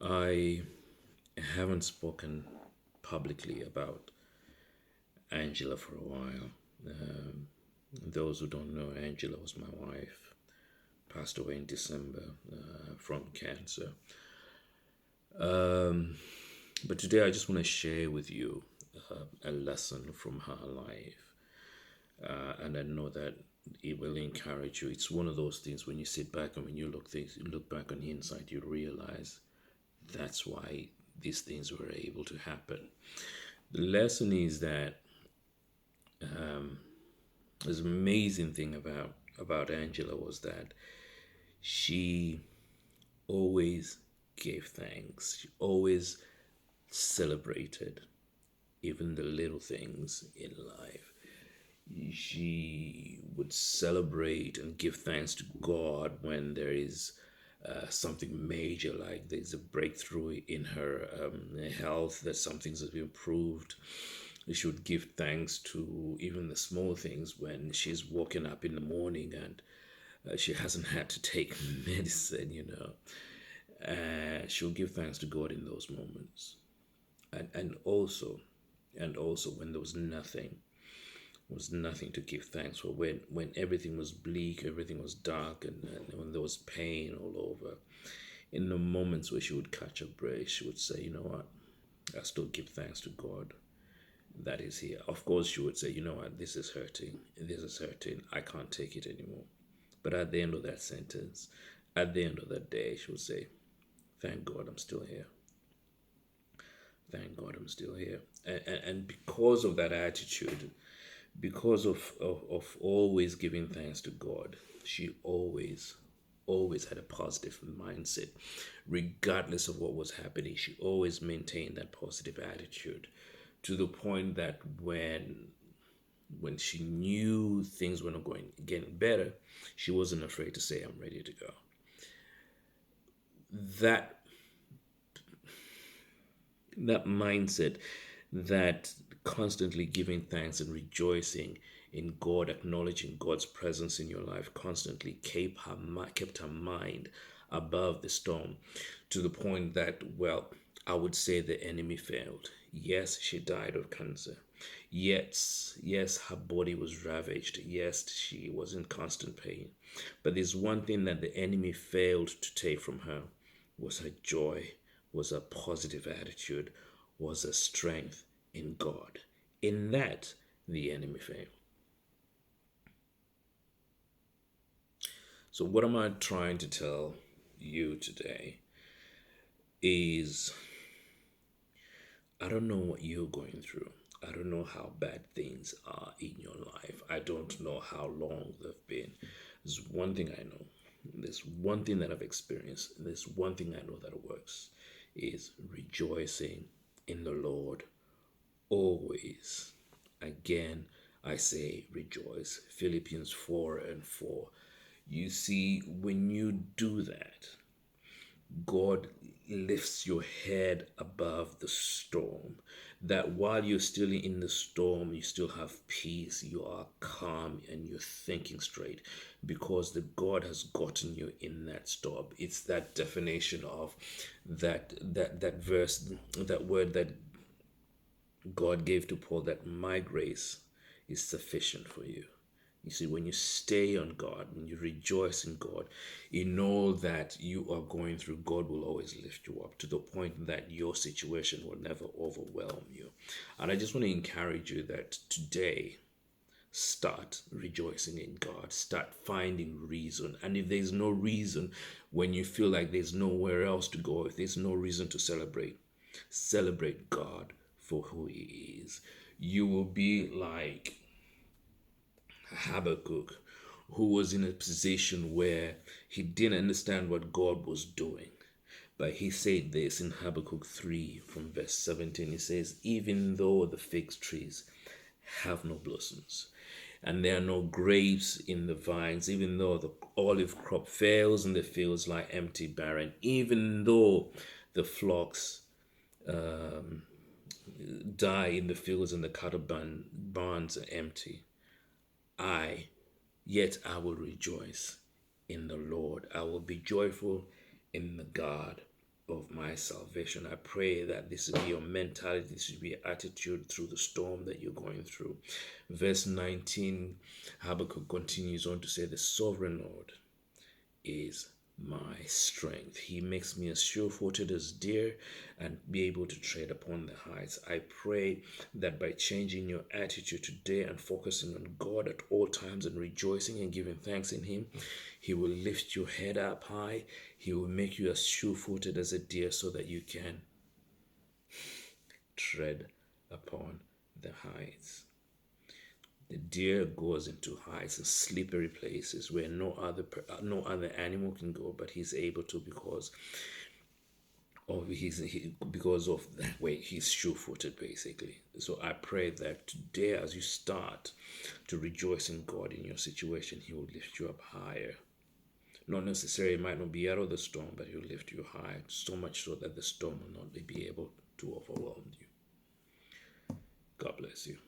I haven't spoken publicly about Angela for a while. Those who don't know, Angela was my wife, passed away in December from cancer. But today I just want to share with you a lesson from her life. And I know that it will encourage you. It's one of those things when you sit back and when you look back on the inside, you realize that's why these things were able to happen. The lesson is that this amazing thing about Angela was that she always gave thanks. She always celebrated even the little things in life. She would celebrate and give thanks to God when there is something major, like there's a breakthrough in her health, that something's improved. She would give thanks to even the small things when she's waking up in the morning and she hasn't had to take medicine. She'll give thanks to God in those moments. And also when there was nothing to give thanks for, when everything was bleak, everything was dark, and when there was pain all over, in the moments where she would catch her breath, she would say, you know what, I still give thanks to God that is here. Of course, she would say, you know what, this is hurting, I can't take it anymore. But at the end of that sentence, at the end of that day, she would say, thank God I'm still here. Thank God I'm still here. And because of that attitude, because of always giving thanks to God, she always had a positive mindset. Regardless of what was happening, she always maintained that positive attitude, to the point that when she knew things were not going getting better, she wasn't afraid to say, I'm ready to go. That that mindset, that constantly giving thanks and rejoicing in God, acknowledging God's presence in your life, constantly kept her mind above the storm, to the point that, well, I would say the enemy failed. Yes, she died of cancer. Yes, her body was ravaged. Yes, she was in constant pain. But there's one thing that the enemy failed to take from her, was her joy, was a positive attitude, was a strength in God. In that, the enemy failed. So, what am I trying to tell you today is, I don't know what you're going through. I don't know how bad things are in your life. I don't know how long they've been. There's one thing I know. There's one thing that I've experienced. There's one thing I know that works, is rejoicing in the Lord always. Again, I say rejoice. Philippians 4 and 4. You see, when you do that, God lifts your head above the storm. That while you're still in the storm, you still have peace, you are calm, and you're thinking straight, because the God has gotten you in that storm. It's that definition of that verse, that word that God gave to Paul, that my grace is sufficient for you. You see, when you stay on God, when you rejoice in God, in all that you are going through, God will always lift you up, to the point that your situation will never overwhelm you. And I just want to encourage you that today, start rejoicing in God. Start finding reason. And if there's no reason, when you feel like there's nowhere else to go, if there's no reason to celebrate God for who He is. You will be like Habakkuk, who was in a position where he didn't understand what God was doing. But he said this in Habakkuk 3 from verse 17. He says, even though the fig trees have no blossoms, and there are no grapes in the vines, even though the olive crop fails and the fields lie empty, barren, even though the flocks die in the fields and the cattle barns are empty, I, yet I will rejoice in the Lord. I will be joyful in the God of my salvation. I pray that this will be your mentality, this will be your attitude through the storm that you're going through. Verse 19, Habakkuk continues on to say, the sovereign Lord is my strength. He makes me as sure-footed as deer and be able to tread upon the heights. I pray that by changing your attitude today and focusing on God at all times and rejoicing and giving thanks in Him, He will lift your head up high. He will make you as sure-footed as a deer so that you can tread upon the heights. The deer goes into heights and slippery places where no other animal can go, but he's able to because of that way he's sure-footed basically. So I pray that today, as you start to rejoice in God in your situation, He will lift you up higher. Not necessarily, it might not be out of the storm, but He'll lift you high, so much so that the storm will not be able to overwhelm you. God bless you.